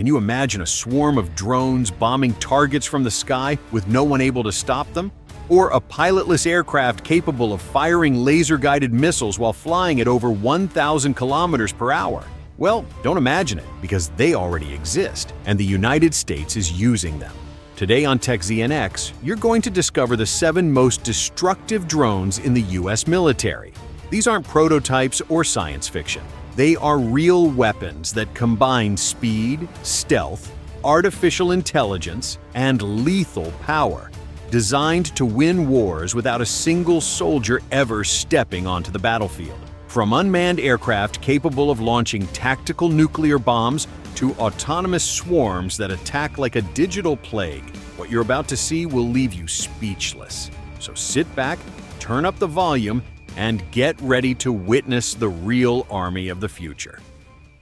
Can you imagine a swarm of drones bombing targets from the sky with no one able to stop them? Or a pilotless aircraft capable of firing laser-guided missiles while flying at over 1,000 kilometers per hour? Well, don't imagine it, because they already exist, and the United States is using them. Today on TechZNX, you're going to discover the 7 most destructive drones in the US military. These aren't prototypes or science fiction. They are real weapons that combine speed, stealth, artificial intelligence, and lethal power, designed to win wars without a single soldier ever stepping onto the battlefield. From unmanned aircraft capable of launching tactical nuclear bombs to autonomous swarms that attack like a digital plague, what you're about to see will leave you speechless. So sit back, turn up the volume, and get ready to witness the real army of the future.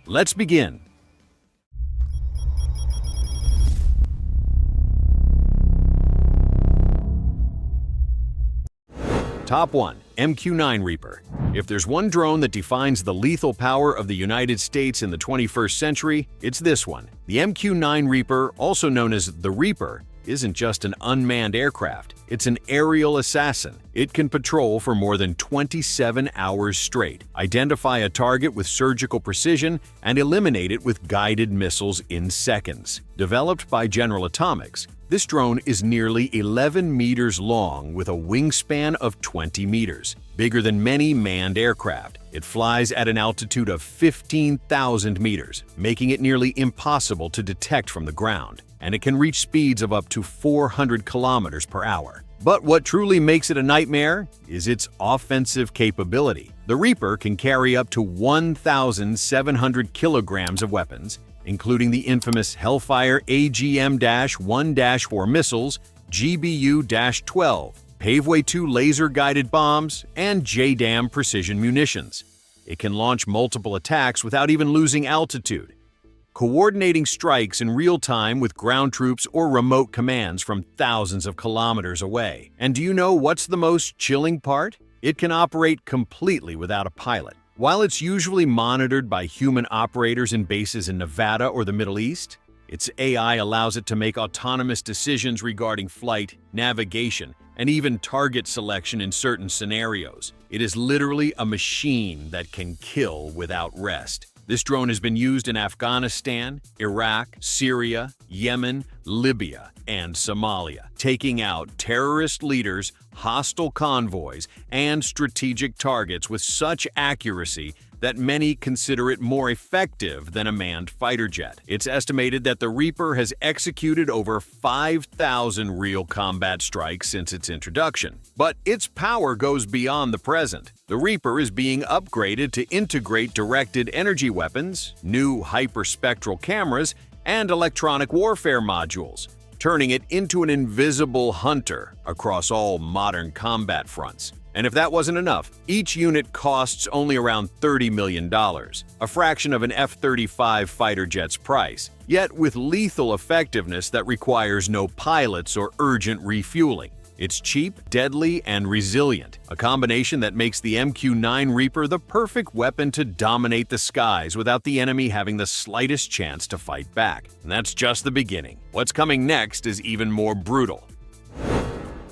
Let's begin. Top 1. MQ9 Reaper. If there's one drone that defines the lethal power of the United States in the 21st century, it's this one. The MQ9 Reaper, also known as the Reaper, isn't just an unmanned aircraft. It's an aerial assassin. It can patrol for more than 27 hours straight, identify a target with surgical precision, and eliminate it with guided missiles in seconds. Developed by General Atomics, this drone is nearly 11 meters long with a wingspan of 20 meters, bigger than many manned aircraft. It flies at an altitude of 15,000 meters, making it nearly impossible to detect from the ground, and it can reach speeds of up to 400 kilometers per hour. But what truly makes it a nightmare is its offensive capability. The Reaper can carry up to 1,700 kilograms of weapons, including the infamous Hellfire AGM-1-4 missiles, GBU-12, Paveway 2 laser-guided bombs, and JDAM precision munitions. It can launch multiple attacks without even losing altitude, coordinating strikes in real time with ground troops or remote commands from thousands of kilometers away. And do you know what's the most chilling part? It can operate completely without a pilot. While it's usually monitored by human operators in bases in Nevada or the Middle East, its AI allows it to make autonomous decisions regarding flight, navigation, and even target selection in certain scenarios. It is literally a machine that can kill without rest. This drone has been used in Afghanistan, Iraq, Syria, Yemen, Libya, and Somalia, taking out terrorist leaders, hostile convoys, and strategic targets with such accuracy that many consider it more effective than a manned fighter jet. It's estimated that the Reaper has executed over 5,000 real combat strikes since its introduction. But its power goes beyond the present. The Reaper is being upgraded to integrate directed energy weapons, new hyperspectral cameras, and electronic warfare modules, turning it into an invisible hunter across all modern combat fronts. And if that wasn't enough, each unit costs only around $30 million, a fraction of an F-35 fighter jet's price, yet with lethal effectiveness that requires no pilots or urgent refueling. It's cheap, deadly, and resilient, a combination that makes the MQ9 Reaper the perfect weapon to dominate the skies without the enemy having the slightest chance to fight back. And that's just the beginning. What's coming next is even more brutal.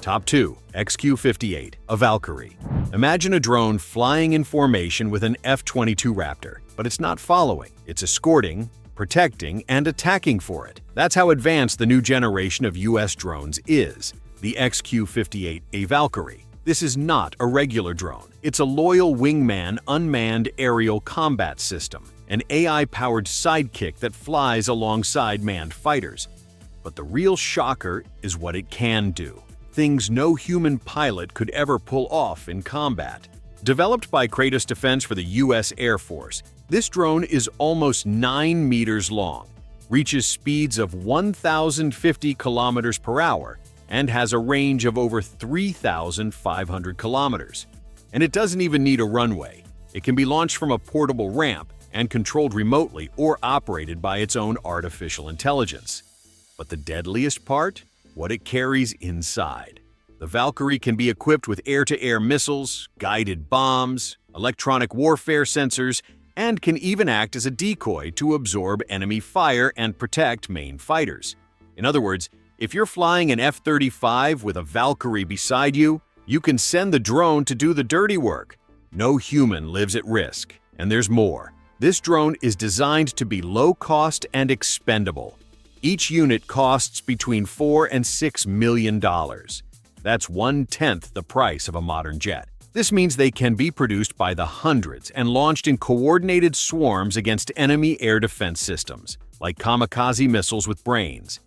Top 2. XQ58, a Valkyrie. Imagine a drone flying in formation with an F-22 Raptor, but it's not following, it's escorting, protecting, and attacking for it. That's how advanced the new generation of US drones is, the XQ58A Valkyrie. This is not a regular drone. It's a loyal wingman unmanned aerial combat system, an AI-powered sidekick that flies alongside manned fighters. But the real shocker is what it can do. Things no human pilot could ever pull off in combat. Developed by Kratos Defense for the US Air Force, this drone is almost 9 meters long, reaches speeds of 1,050 kilometers per hour, and has a range of over 3,500 kilometers. And it doesn't even need a runway. It can be launched from a portable ramp and controlled remotely or operated by its own artificial intelligence. But the deadliest part? What it carries inside. The Valkyrie can be equipped with air-to-air missiles, guided bombs, electronic warfare sensors, and can even act as a decoy to absorb enemy fire and protect main fighters. In other words, if you're flying an F-35 with a Valkyrie beside you, you can send the drone to do the dirty work. No human lives at risk. And there's more. This drone is designed to be low-cost and expendable. Each unit costs between $4 and $6 million. That's 1/10 the price of a modern jet. This means they can be produced by the hundreds and launched in coordinated swarms against enemy air defense systems, like kamikaze missiles with brains.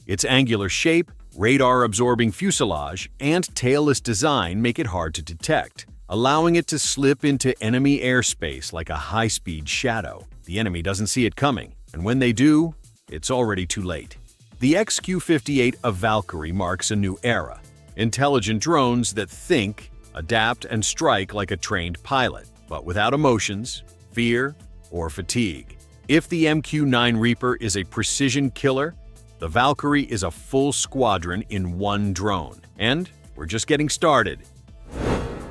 Its angular shape, radar-absorbing fuselage, and tailless design make it hard to detect, allowing it to slip into enemy airspace like a high-speed shadow. The enemy doesn't see it coming, and when they do, it's already too late. The XQ-58A Valkyrie marks a new era. Intelligent drones that think, adapt, and strike like a trained pilot, but without emotions, fear, or fatigue. If the MQ9 Reaper is a precision killer, the Valkyrie is a full squadron in one drone. And we're just getting started.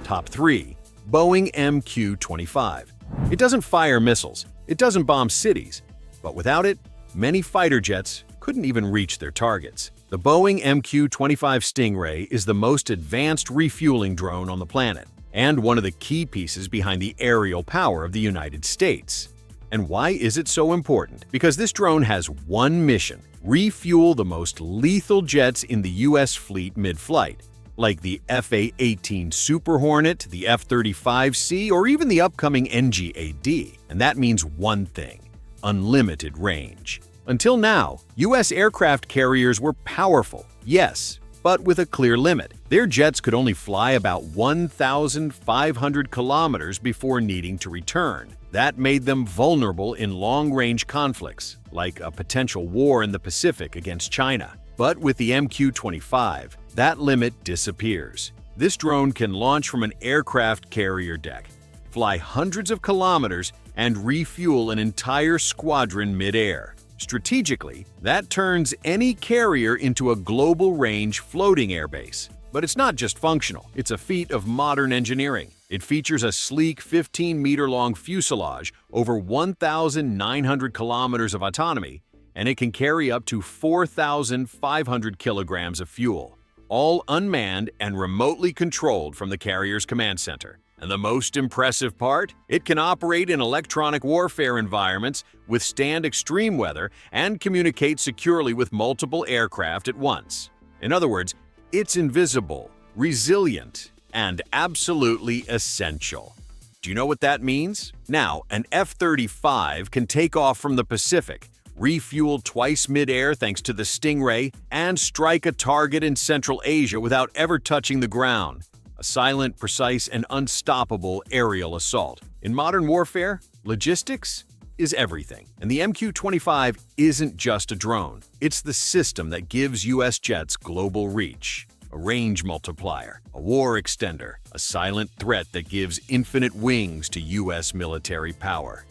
Top 3. Boeing MQ-25. It doesn't fire missiles, it doesn't bomb cities, but without it, many fighter jets couldn't even reach their targets. The Boeing MQ-25 Stingray is the most advanced refueling drone on the planet, and one of the key pieces behind the aerial power of the United States. And why is it so important? Because this drone has one mission: refuel the most lethal jets in the US fleet mid-flight, like the F/A-18 Super Hornet, the F-35C, or even the upcoming NGAD. And that means one thing: unlimited range. Until now, US aircraft carriers were powerful, yes, but with a clear limit. Their jets could only fly about 1,500 kilometers before needing to return. That made them vulnerable in long-range conflicts, like a potential war in the Pacific against China. But with the MQ-25, that limit disappears. This drone can launch from an aircraft carrier deck, fly hundreds of kilometers, and refuel an entire squadron mid-air. Strategically, that turns any carrier into a global-range floating airbase. But it's not just functional, it's a feat of modern engineering. It features a sleek 15-meter-long fuselage, over 1,900 kilometers of autonomy, and it can carry up to 4,500 kilograms of fuel, all unmanned and remotely controlled from the carrier's command center. And the most impressive part? It can operate in electronic warfare environments, withstand extreme weather, and communicate securely with multiple aircraft at once. In other words, it's invisible, resilient, and absolutely essential. Do you know what that means? Now, an F-35 can take off from the Pacific, refuel twice mid-air thanks to the Stingray, and strike a target in Central Asia without ever touching the ground. A silent, precise, and unstoppable aerial assault. In modern warfare, logistics is everything. And the MQ-25 isn't just a drone. It's the system that gives US jets global reach. A range multiplier, a war extender, a silent threat that gives infinite wings to US military power.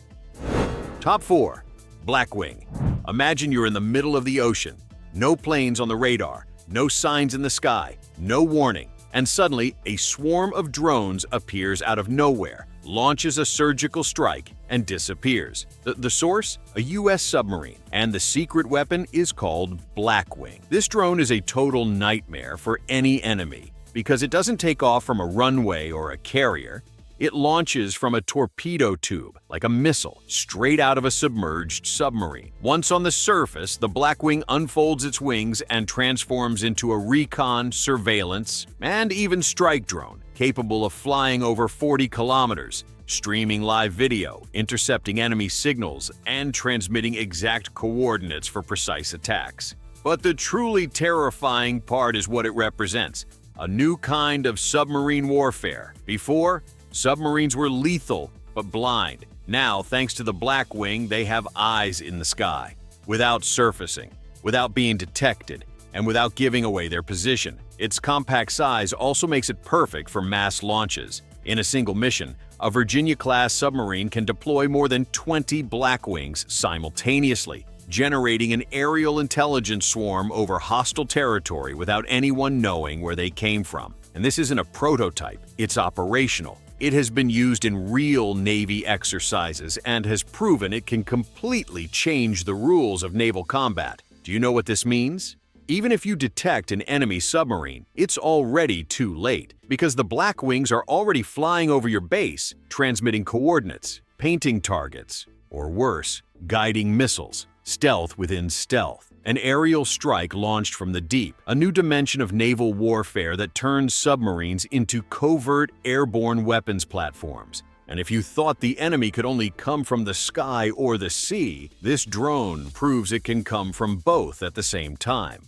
Top 4. Blackwing. Imagine you're in the middle of the ocean. No planes on the radar, no signs in the sky, no warning. And suddenly, a swarm of drones appears out of nowhere, launches a surgical strike, and disappears. The source? A US submarine, and the secret weapon is called Blackwing. This drone is a total nightmare for any enemy because it doesn't take off from a runway or a carrier. It launches from a torpedo tube, like a missile, straight out of a submerged submarine. Once on the surface, the Blackwing unfolds its wings and transforms into a recon, surveillance, and even strike drone, capable of flying over 40 kilometers, streaming live video, intercepting enemy signals, and transmitting exact coordinates for precise attacks. But the truly terrifying part is what it represents: a new kind of submarine warfare. Before, submarines were lethal but blind. Now, thanks to the Blackwing, they have eyes in the sky, without surfacing, without being detected, and without giving away their position. Its compact size also makes it perfect for mass launches. In a single mission, a Virginia-class submarine can deploy more than 20 Blackwings simultaneously, generating an aerial intelligence swarm over hostile territory without anyone knowing where they came from. And this isn't a prototype, it's operational. It has been used in real Navy exercises and has proven it can completely change the rules of naval combat. Do you know what this means? Even if you detect an enemy submarine, it's already too late because the Blackwings are already flying over your base, transmitting coordinates, painting targets, or worse, guiding missiles. Stealth within stealth. An aerial strike launched from the deep, a new dimension of naval warfare that turns submarines into covert airborne weapons platforms. And if you thought the enemy could only come from the sky or the sea, this drone proves it can come from both at the same time.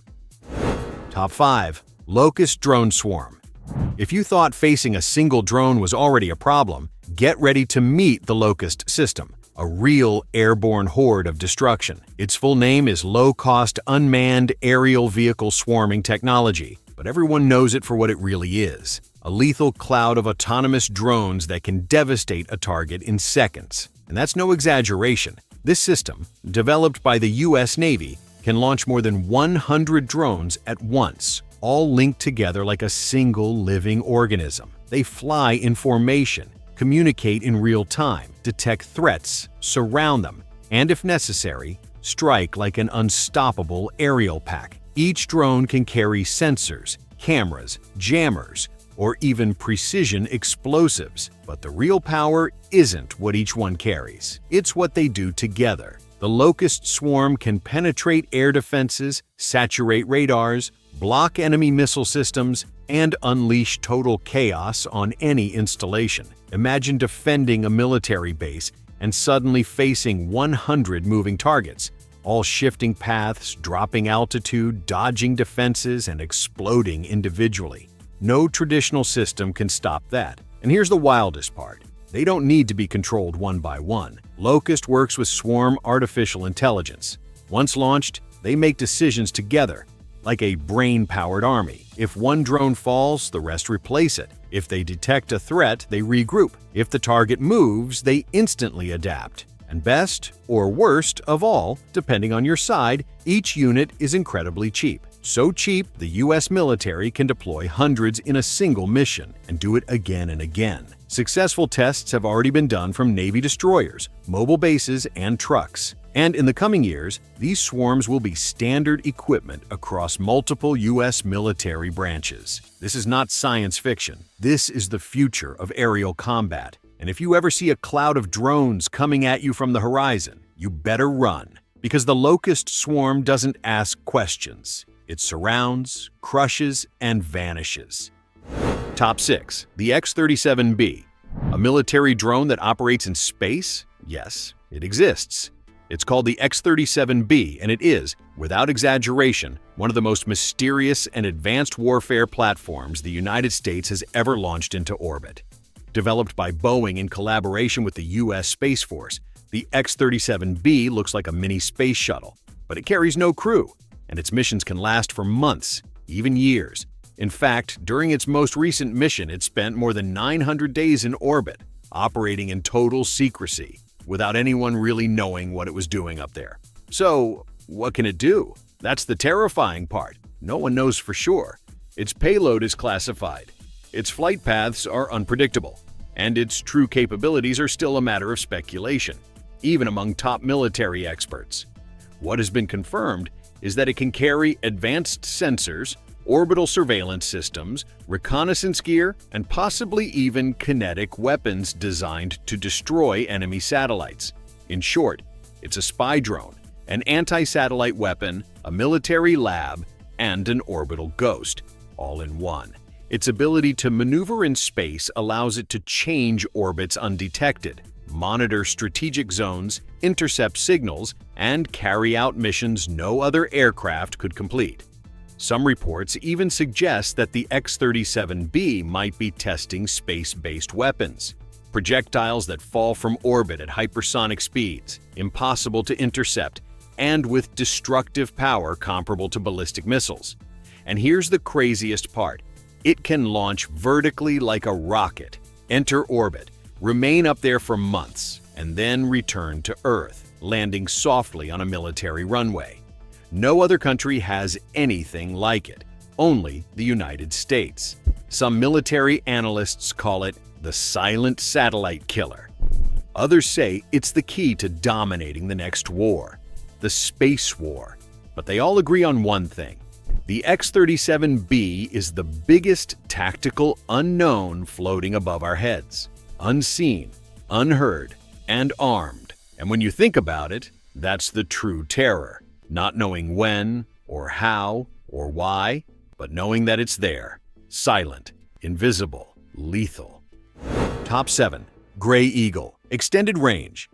Top 5. Locust Drone Swarm. If you thought facing a single drone was already a problem, get ready to meet the Locust system, a real airborne horde of destruction. Its full name is Low-Cost Unmanned Aerial Vehicle Swarming Technology, but everyone knows it for what it really is: a lethal cloud of autonomous drones that can devastate a target in seconds. And that's no exaggeration. This system, developed by the US Navy, can launch more than 100 drones at once, all linked together like a single living organism. They fly in formation, communicate in real time, detect threats, surround them, and if necessary, strike like an unstoppable aerial pack. Each drone can carry sensors, cameras, jammers, or even precision explosives. But the real power isn't what each one carries. It's what they do together. The Locust swarm can penetrate air defenses, saturate radars, block enemy missile systems, and unleash total chaos on any installation. Imagine defending a military base and suddenly facing 100 moving targets, all shifting paths, dropping altitude, dodging defenses, and exploding individually. No traditional system can stop that. And here's the wildest part. They don't need to be controlled one by one. Locust works with swarm artificial intelligence. Once launched, they make decisions together, like a brain-powered army. If one drone falls, the rest replace it. If they detect a threat, they regroup. If the target moves, they instantly adapt. And best, or worst of all, depending on your side, each unit is incredibly cheap. So cheap, the US military can deploy hundreds in a single mission and do it again and again. Successful tests have already been done from Navy destroyers, mobile bases, and trucks. And in the coming years, these swarms will be standard equipment across multiple US military branches. This is not science fiction. This is the future of aerial combat. And if you ever see a cloud of drones coming at you from the horizon, you better run. Because the Locust swarm doesn't ask questions. It surrounds, crushes, and vanishes. Top 6. The X-37B. A military drone that operates in space? Yes, it exists. It's called the X-37B, and it is, without exaggeration, one of the most mysterious and advanced warfare platforms the United States has ever launched into orbit. Developed by Boeing in collaboration with the US Space Force, the X-37B looks like a mini space shuttle, but it carries no crew, and its missions can last for months, even years. In fact, during its most recent mission, it spent more than 900 days in orbit, operating in total secrecy, without anyone really knowing what it was doing up there. So, what can it do? That's the terrifying part. No one knows for sure. Its payload is classified. Its flight paths are unpredictable, and its true capabilities are still a matter of speculation, even among top military experts. What has been confirmed is that it can carry advanced sensors, orbital surveillance systems, reconnaissance gear, and possibly even kinetic weapons designed to destroy enemy satellites. In short, it's a spy drone, an anti-satellite weapon, a military lab, and an orbital ghost, all in one. Its ability to maneuver in space allows it to change orbits undetected, monitor strategic zones, intercept signals, and carry out missions no other aircraft could complete. Some reports even suggest that the X-37B might be testing space-based weapons, projectiles that fall from orbit at hypersonic speeds, impossible to intercept, and with destructive power comparable to ballistic missiles. And here's the craziest part. It can launch vertically like a rocket, enter orbit, remain up there for months, and then return to Earth, landing softly on a military runway. No other country has anything like it, only the United States. Some military analysts call it the silent satellite killer. Others say it's the key to dominating the next war, the space war. But they all agree on one thing. The X-37B is the biggest tactical unknown floating above our heads. Unseen, unheard, and armed. And when you think about it, that's the true terror. Not knowing when, or how, or why, but knowing that it's there. Silent, invisible, lethal. Top 7. Gray Eagle. Extended range.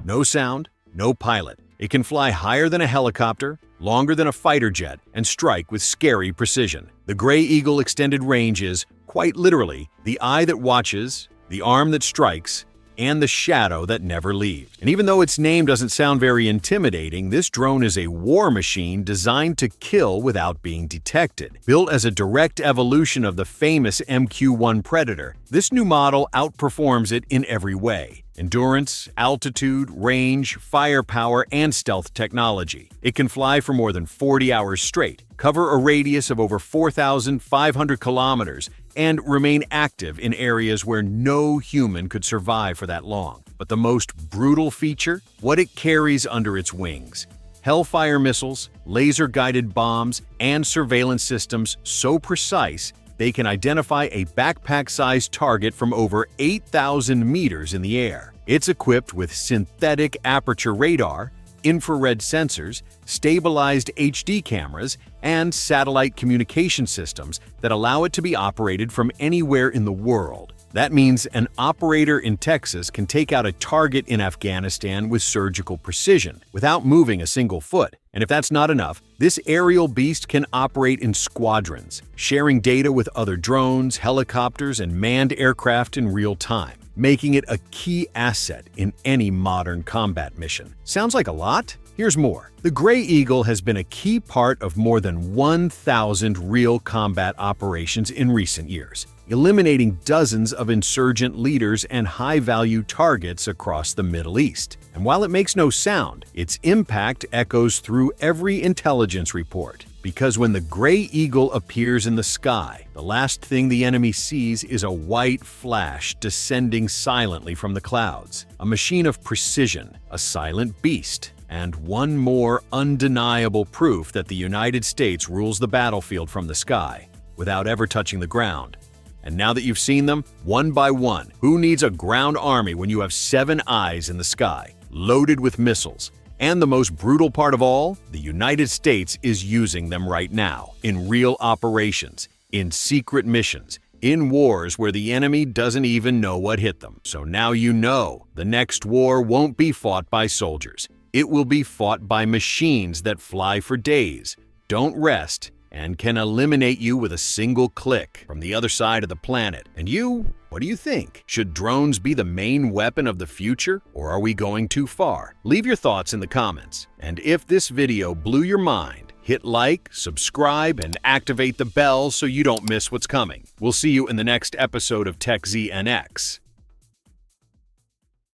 No sound, no pilot. It can fly higher than a helicopter, longer than a fighter jet, and strike with scary precision. The Gray Eagle extended range is, quite literally, the eye that watches, the arm that strikes, and the shadow that never leaves. And even though its name doesn't sound very intimidating, this drone is a war machine designed to kill without being detected. Built as a direct evolution of the famous MQ-1 Predator, this new model outperforms it in every way. Endurance, altitude, range, firepower, and stealth technology. It can fly for more than 40 hours straight, cover a radius of over 4,500 kilometers, and remain active in areas where no human could survive for that long. But the most brutal feature? What it carries under its wings. Hellfire missiles, laser-guided bombs, and surveillance systems so precise they can identify a backpack-sized target from over 8,000 meters in the air. It's equipped with synthetic aperture radar, infrared sensors, stabilized HD cameras, and satellite communication systems that allow it to be operated from anywhere in the world. That means an operator in Texas can take out a target in Afghanistan with surgical precision without moving a single foot. And if that's not enough, this aerial beast can operate in squadrons, sharing data with other drones, helicopters, and manned aircraft in real time, making it a key asset in any modern combat mission. Sounds like a lot? Here's more. The Gray Eagle has been a key part of more than 1,000 real combat operations in recent years, eliminating dozens of insurgent leaders and high-value targets across the Middle East. And while it makes no sound, its impact echoes through every intelligence report. Because when the Gray Eagle appears in the sky, the last thing the enemy sees is a white flash descending silently from the clouds. A machine of precision, a silent beast, and one more undeniable proof that the United States rules the battlefield from the sky, without ever touching the ground. And now that you've seen them, one by one, who needs a ground army when you have 7 eyes in the sky, loaded with missiles? And the most brutal part of all, the United States is using them right now, in real operations, in secret missions, in wars where the enemy doesn't even know what hit them. So now you know, the next war won't be fought by soldiers. It will be fought by machines that fly for days, don't rest, and can eliminate you with a single click from the other side of the planet. And you, what do you think? Should drones be the main weapon of the future, or are we going too far? Leave your thoughts in the comments. And if this video blew your mind, hit like, subscribe, and activate the bell so you don't miss what's coming. We'll see you in the next episode of TechZNX.